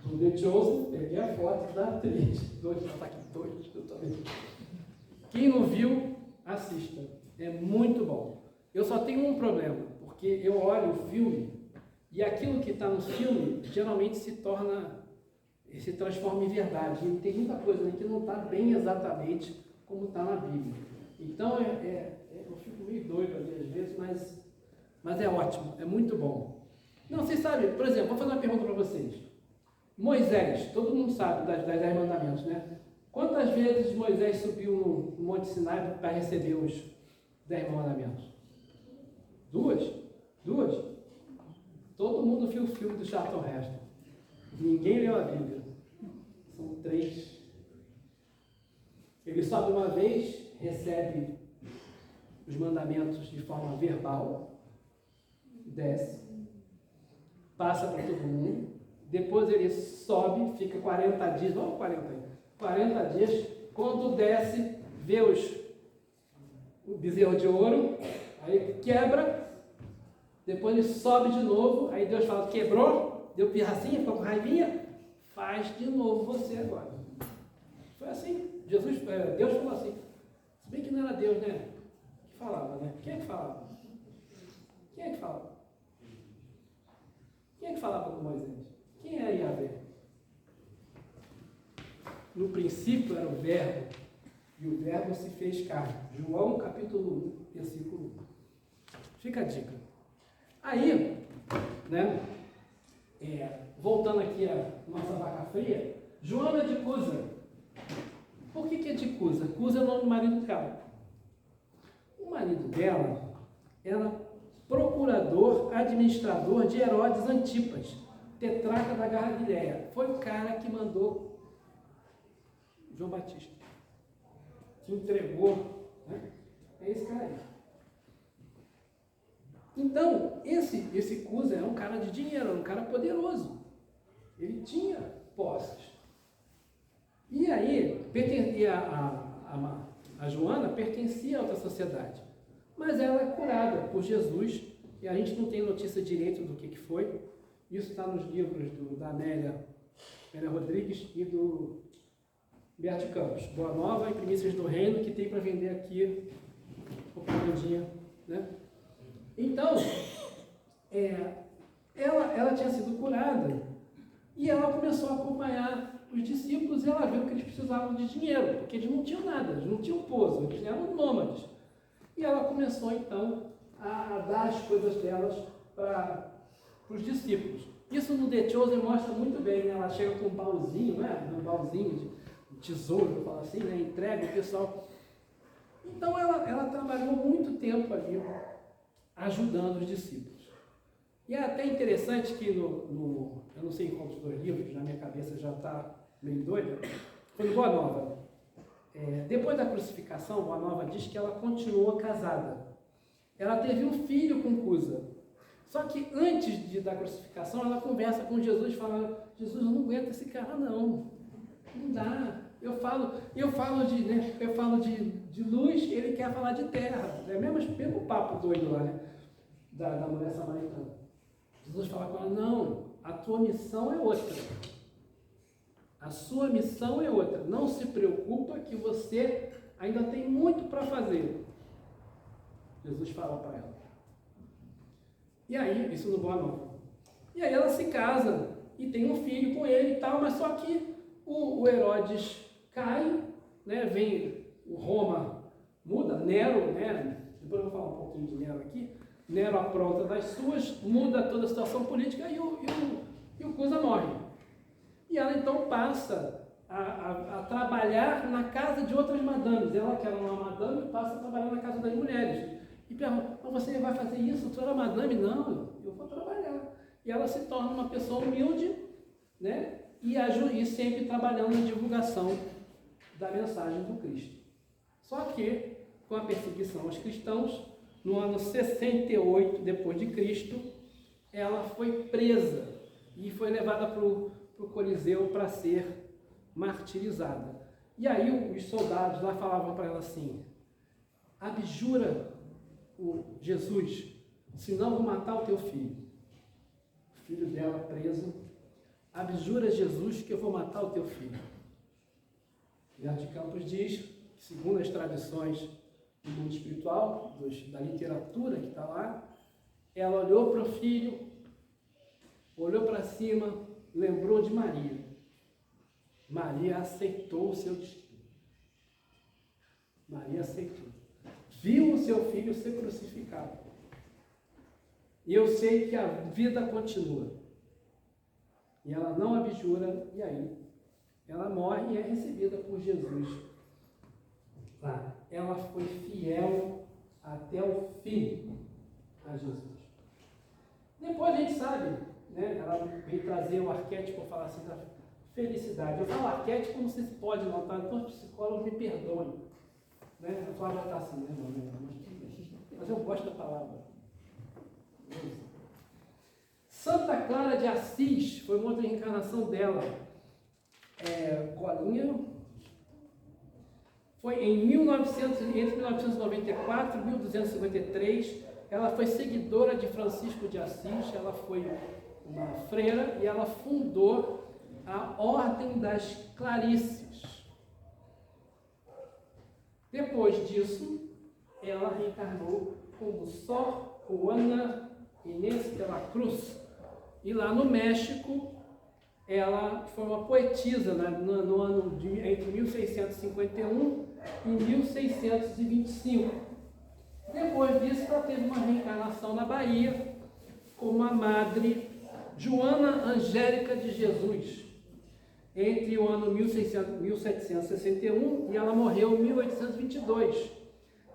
do The Chosen, peguei a foto da atriz. Dois, ela está aqui, dois, eu também. Quem não viu, assista. É muito bom. Eu só tenho um problema, porque eu olho o filme e aquilo que está no filme geralmente se transforma em verdade. E tem muita coisa que não está bem exatamente como está na Bíblia. Então, eu fico meio doido ali às vezes, mas é ótimo, é muito bom. Não, vocês sabem, por exemplo, vou fazer uma pergunta para vocês. Moisés, todo mundo sabe das 10 mandamentos, né? Quantas vezes Moisés subiu no Monte Sinai para receber os 10 mandamentos? Duas? Todo mundo viu o filme do Charlton Heston. Ninguém leu a Bíblia. São 3. Ele sobe uma vez, recebe os mandamentos de forma verbal, desce, passa para todo mundo, depois ele sobe, fica 40 dias, vamos 40 dias, quando desce, vê o bezerro de ouro, aí quebra, depois ele sobe de novo, aí Deus fala, quebrou, deu pirracinha, ficou com raivinha, faz de novo você agora. Foi assim, Deus falou assim, se bem que não era Deus, né? Que falava, né? Quem é que falava? Quem é que falava com Moisés? Quem era Yahvé? No princípio era o Verbo, e o Verbo se fez carne. João capítulo 1, versículo 1. Fica a dica. Aí, né, voltando aqui a nossa vaca fria, Joana de Cusa. Por que é de Cusa? Cusa é o nome do marido dela. O marido dela era procurador, administrador de Herodes Antipas, tetrarca da Galileia. Foi o cara que mandou João Batista, que entregou, né? É esse cara aí. Então, esse Cusa é um cara de dinheiro, era um cara poderoso. Ele tinha posses. E aí, a Joana pertencia a outra sociedade. Mas ela é curada por Jesus, e a gente não tem notícia direito do que foi. Isso está nos livros da Amélia Rodrigues e do Humberto de Campos. Boa Nova e Primícias do Reino, que tem para vender aqui o Pandinha, né? Então, ela tinha sido curada e ela começou a acompanhar os discípulos e ela viu que eles precisavam de dinheiro, porque eles não tinham nada, eles não tinham pouso, eles eram nômades. E ela começou, então, a dar as coisas delas para os discípulos. Isso no The Chosen mostra muito bem, né? Ela chega com um baúzinho, né? Um baúzinho de tesouro, eu falo assim, né? Entrega o pessoal. Então, ela trabalhou muito tempo ali, ajudando os discípulos. E é até interessante que eu não sei em quantos 2 livros, na minha cabeça já está meio doida, foi no Boa Nova. Depois da crucificação, Boa Nova diz que ela continuou casada. Ela teve um filho com Cusa. Só que antes da crucificação, ela conversa com Jesus, fala, Jesus, eu não aguento esse cara não dá. Eu falo de luz, ele quer falar de terra. É o mesmo papo doido lá, né? Da mulher samaritana. Jesus fala com ela, não, a tua missão é outra. A sua missão é outra. Não se preocupa que você ainda tem muito para fazer. Jesus fala para ela. E aí, isso no Boa Nova. E aí ela se casa e tem um filho com ele e tal, mas só que o Herodes cai, né? Vem o Roma, muda, Nero, né? Depois eu vou falar um pouquinho de Nero aqui. Nero apronta das suas, muda toda a situação política e o Cusa morre. E ela então passa a trabalhar na casa de outras madames. Ela, que era uma madame, passa a trabalhar na casa das mulheres. E pergunta, mas você vai fazer isso? Tu era madame? Não, eu vou trabalhar. E ela se torna uma pessoa humilde, né? E sempre trabalhando na divulgação da mensagem do Cristo. Só que, com a perseguição aos cristãos, no ano 68 depois de Cristo, ela foi presa e foi levada para o Coliseu para ser martirizada. E aí os soldados lá falavam para ela assim, abjura o Jesus, senão vou matar o teu filho. O filho dela preso, abjura Jesus que eu vou matar o teu filho. Humberto de Campos diz que, segundo as tradições do mundo espiritual, da literatura que está lá, ela olhou para o filho, olhou para cima, lembrou de Maria. Maria aceitou o seu destino. Maria aceitou. Viu o seu filho ser crucificado. E eu sei que a vida continua. E ela não abjura, e aí ela morre e é recebida por Jesus. Ela foi fiel até o fim a Jesus. Depois a gente sabe, né, ela veio trazer o arquétipo, falar assim, da felicidade. Eu falo arquétipo, não sei se pode notar, então os psicólogos me perdoem. Né? A Flávia está assim, né, mas eu gosto da palavra. Santa Clara de Assis foi uma outra reencarnação dela. Colinha. Foi entre 1994 e 1253. Ela foi seguidora de Francisco de Assis. Ela foi uma freira e ela fundou a Ordem das Clarices. Depois disso, ela reencarnou como Sor Juana Inés de la Cruz. E lá no México, ela foi uma poetisa no ano entre 1651 e 1625. Depois disso, ela teve uma reencarnação na Bahia como a Madre Joana Angélica de Jesus, entre o ano 1761 e ela morreu em 1822.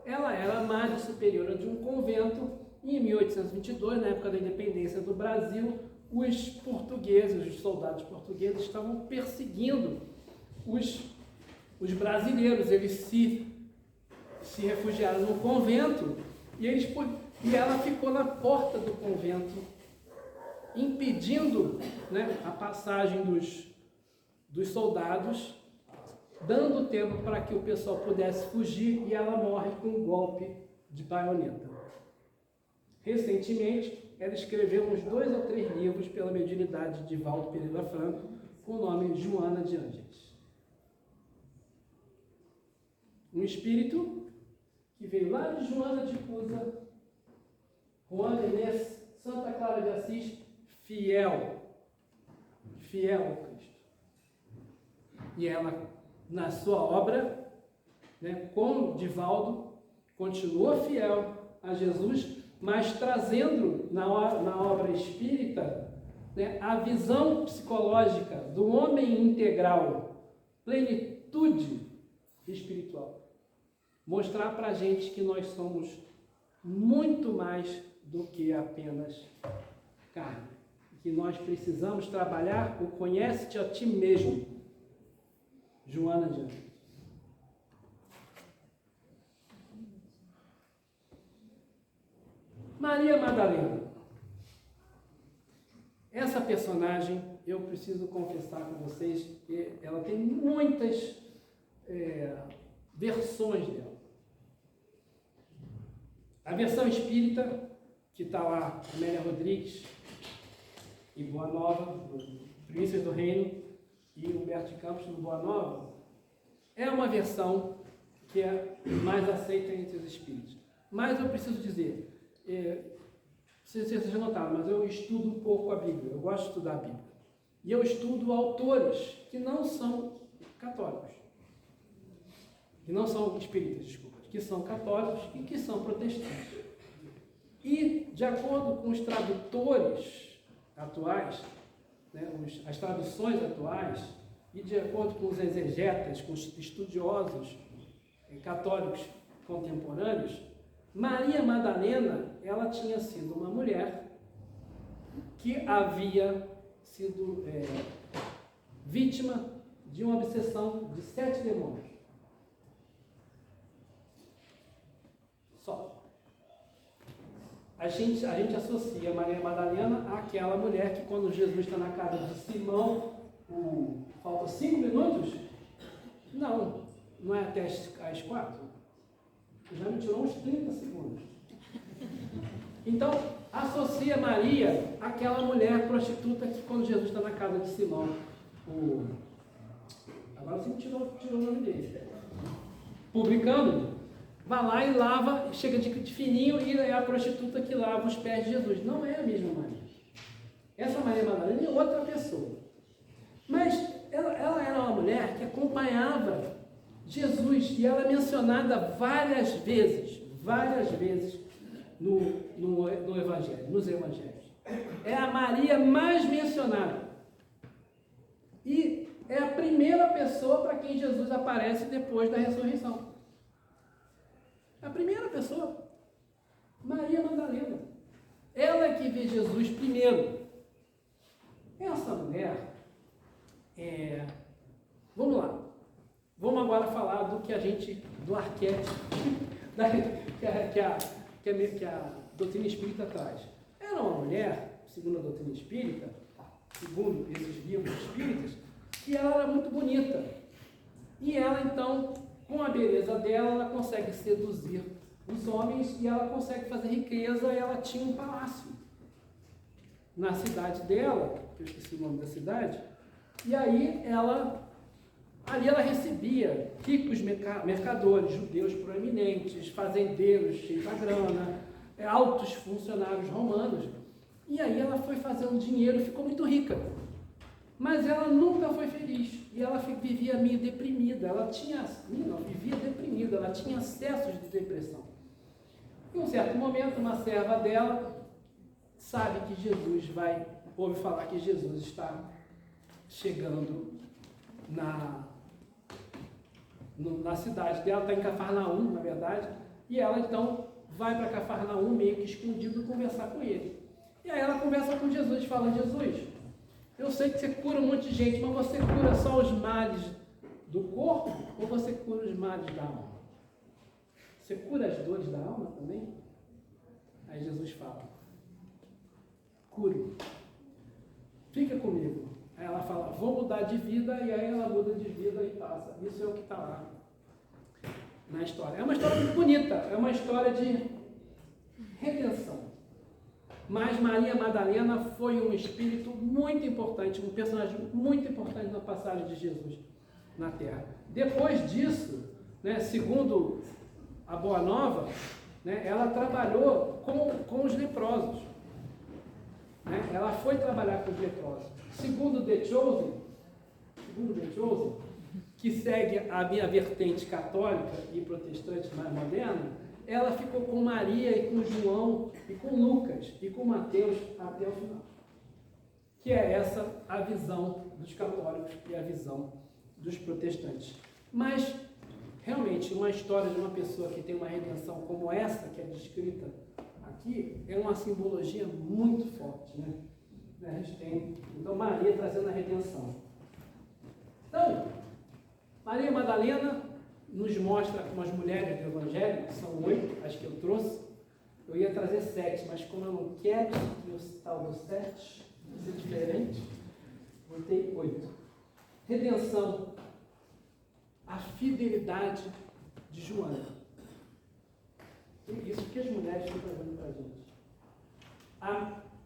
Ela era madre superiora de um convento e em 1822, na época da independência do Brasil, os portugueses, os soldados portugueses estavam perseguindo os brasileiros. Eles se refugiaram no convento e ela ficou na porta do convento, impedindo, né, a passagem dos soldados, dando tempo para que o pessoal pudesse fugir, e ela morre com um golpe de baioneta. Recentemente, ela escreveu uns 2 ou 3 livros pela mediunidade de Valdo Pereira Franco, com o nome Joana de Ângeles. Um espírito que veio lá de Joana de Cusa, Juana Inês, Santa Clara de Assis, fiel ao Cristo. E ela, na sua obra, né, com Divaldo, continua fiel a Jesus, mas trazendo na obra espírita, né, a visão psicológica do homem integral, plenitude espiritual. Mostrar para a gente que nós somos muito mais do que apenas carne. Que nós precisamos trabalhar o conhece-te a ti mesmo. Joana de Ângeles. Maria Madalena. Essa personagem, eu preciso confessar com vocês, que ela tem muitas versões dela. A versão espírita, que está lá, Amélia Rodrigues e Boa Nova, Princesa do Reino, e Humberto de Campos no Boa Nova, é uma versão que é mais aceita entre os espíritos. Mas eu preciso dizer, vocês já notaram, mas eu estudo um pouco a Bíblia, eu gosto de estudar a Bíblia. E eu estudo autores que não são católicos, que não são espíritas, desculpa, que são católicos e que são protestantes. E, de acordo com os tradutores atuais, né, as traduções atuais, e de acordo com os exegetas, com os estudiosos católicos contemporâneos, Maria Madalena, ela tinha sido uma mulher que havia sido vítima de uma obsessão de 7 demônios. Só. A gente associa Maria Madalena àquela mulher que, quando Jesus está na casa de Simão, faltam 5 minutos? Não é até às 4? Já me tirou uns 30 segundos. Então, associa Maria àquela mulher prostituta que, quando Jesus está na casa de Simão, agora você me tirou o nome dele. Publicano, vai lá e lava, chega de fininho e é a prostituta que lava os pés de Jesus. Não é a mesma Maria. Essa Maria Madalena é outra pessoa. Mas ela era uma mulher que acompanhava Jesus e ela é mencionada várias vezes no Evangelho, nos Evangelhos. É a Maria mais mencionada. E é a primeira pessoa para quem Jesus aparece depois da ressurreição. A primeira pessoa, Maria Madalena. Ela é que vê Jesus primeiro. Essa mulher, vamos lá. Vamos agora falar do arquétipo que a doutrina espírita traz. Era uma mulher, segundo a doutrina espírita, segundo esses livros espíritas, que ela era muito bonita. E ela, então, com a beleza dela, ela consegue seduzir os homens e ela consegue fazer riqueza. E ela tinha um palácio na cidade dela, que eu esqueci o nome da cidade, e aí ali ela recebia ricos mercadores, judeus proeminentes, fazendeiros cheios da grana, altos funcionários romanos. E aí ela foi fazer um dinheiro e ficou muito rica. Mas ela nunca foi feliz. E ela vivia meio deprimida. Vivia deprimida. Ela tinha acessos de depressão. Em um certo momento, uma serva dela sabe que ouve falar que Jesus está chegando na cidade dela, está em Cafarnaum, na verdade, e ela então vai para Cafarnaum meio que escondido conversar com ele. E aí ela conversa com Jesus, fala: Jesus, eu sei que você cura um monte de gente, mas você cura só os males do corpo ou você cura os males da alma? Você cura as dores da alma também? Aí Jesus fala: cure, fica comigo. Aí ela fala: vou mudar de vida, e aí ela muda de vida e passa. Isso é o que está lá na história. É uma história muito bonita, é uma história de redenção. Mas Maria Madalena foi um espírito muito importante, um personagem muito importante na passagem de Jesus na Terra. Depois disso, segundo a Boa Nova, ela trabalhou com os leprosos. Ela foi trabalhar com os leprosos. Segundo The Chosen, que segue a minha vertente católica e protestante mais moderna, ela ficou com Maria e com João e com Lucas e com Mateus até o final. Que é essa a visão dos católicos e a visão dos protestantes. Mas, realmente, uma história de uma pessoa que tem uma redenção como essa, que é descrita aqui, é uma simbologia muito forte, A gente tem, então, Maria trazendo a redenção. Então, Maria Madalena nos mostra como as mulheres do Evangelho, são 8, as que eu trouxe. Eu ia trazer 7, mas como eu não quero que o tal do 7 seja diferente, botei 8. Redenção, a fidelidade de Joana. Isso que as mulheres estão trazendo para a gente.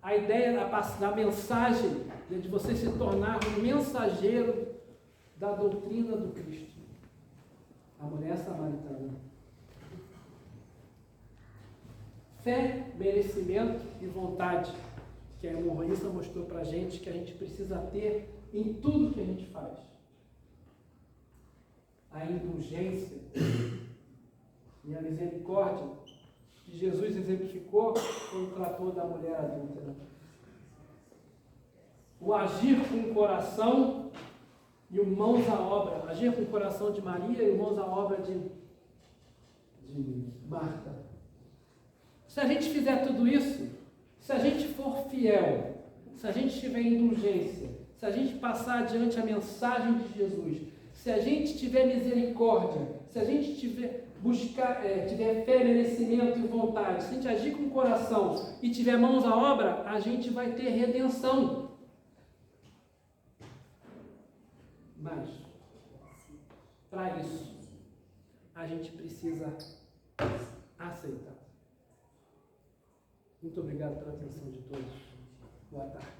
A ideia da mensagem, de você se tornar um mensageiro da doutrina do Cristo. A mulher samaritana. Fé, merecimento e vontade, que a hemorroísta mostrou para a gente que a gente precisa ter em tudo que a gente faz. A indulgência e a misericórdia que Jesus exemplificou quando tratou da mulher adúltera. O agir com o coração e o mãos à obra, agir com o coração de Maria e o mãos à obra de Marta. Se a gente fizer tudo isso, se a gente for fiel, se a gente tiver indulgência, se a gente passar adiante a mensagem de Jesus, se a gente tiver misericórdia, se a gente tiver fé, merecimento e vontade, se a gente agir com o coração e tiver mãos à obra, a gente vai ter redenção. Mas, para isso, a gente precisa aceitar. Muito obrigado pela atenção de todos. Boa tarde.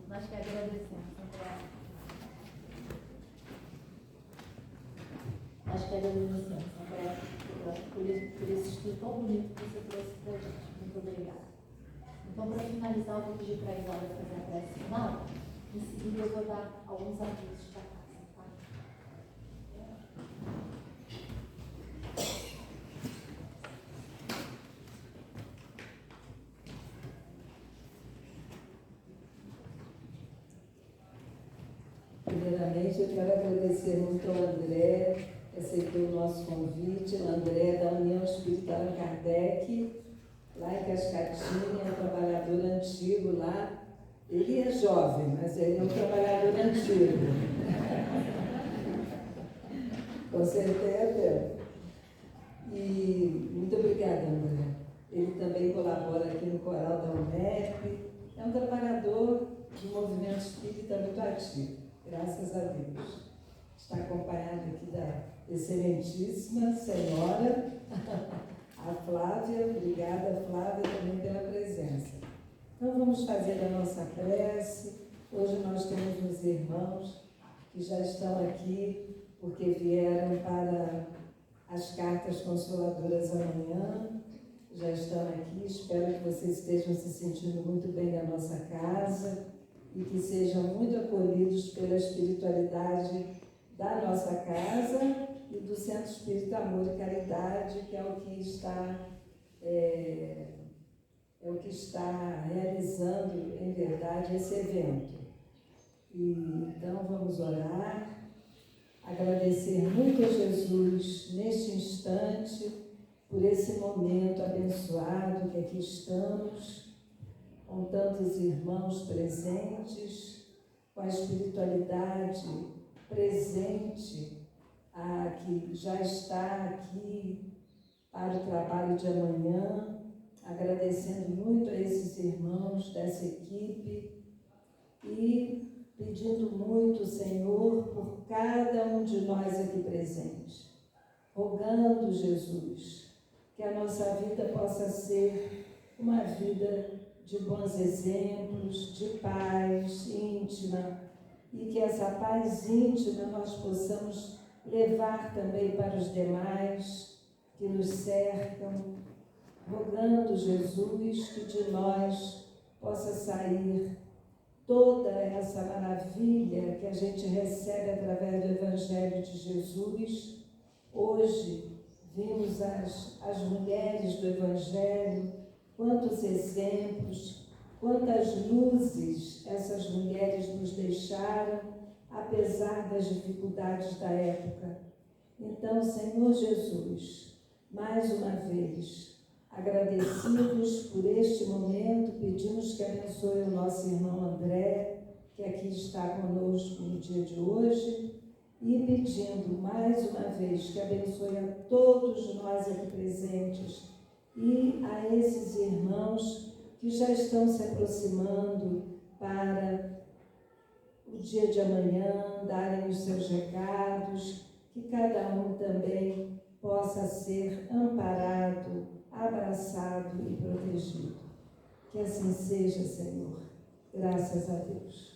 Nós que agradecemos, André. Nós que agradecemos, André, por esse estudo tão bonito que você trouxe para a gente. Muito obrigada. Então, para finalizar, eu vou pedir para a Isola fazer a prece final. Em seguida, eu vou dar alguns avisos para casa. Primeiramente, eu quero agradecer muito ao André, que aceitou o nosso convite. O André da União Espírita Allan Kardec, lá em Cascatinha, é um trabalhador antigo lá. Ele é jovem, mas ele é um trabalhador antigo. Com certeza. E muito obrigada, André. Ele também colabora aqui no coral da UNEP. É um trabalhador do movimento espírita muito ativo. Graças a Deus. Está acompanhado aqui da excelentíssima senhora, a Flávia. Obrigada, Flávia, também pela presença. Então, vamos fazer a nossa prece. Hoje nós temos uns irmãos que já estão aqui porque vieram para as cartas consoladoras amanhã. Já estão aqui. Espero que vocês estejam se sentindo muito bem na nossa casa e que sejam muito acolhidos pela espiritualidade da nossa casa e do Centro Espírita Amor e Caridade, que é o que está realizando, em verdade, esse evento. Então, vamos orar, agradecer muito a Jesus neste instante, por esse momento abençoado que aqui estamos, com tantos irmãos presentes, com a espiritualidade presente, que já está aqui para o trabalho de amanhã, agradecendo muito a esses irmãos dessa equipe e pedindo muito, Senhor, por cada um de nós aqui presente, rogando, Jesus, que a nossa vida possa ser uma vida de bons exemplos, de paz íntima, e que essa paz íntima nós possamos levar também para os demais que nos cercam, rogando, Jesus, que de nós possa sair toda essa maravilha que a gente recebe através do Evangelho de Jesus. Hoje vimos as mulheres do Evangelho, quantos exemplos, quantas luzes essas mulheres nos deixaram, apesar das dificuldades da época. Então, Senhor Jesus, mais uma vez, agradecidos por este momento, pedimos que abençoe o nosso irmão André, que aqui está conosco no dia de hoje, e pedindo mais uma vez que abençoe a todos nós aqui presentes e a esses irmãos que já estão se aproximando para o dia de amanhã, darem os seus recados, que cada um também possa ser amparado, abraçado e protegido. Que assim seja, Senhor. Graças a Deus.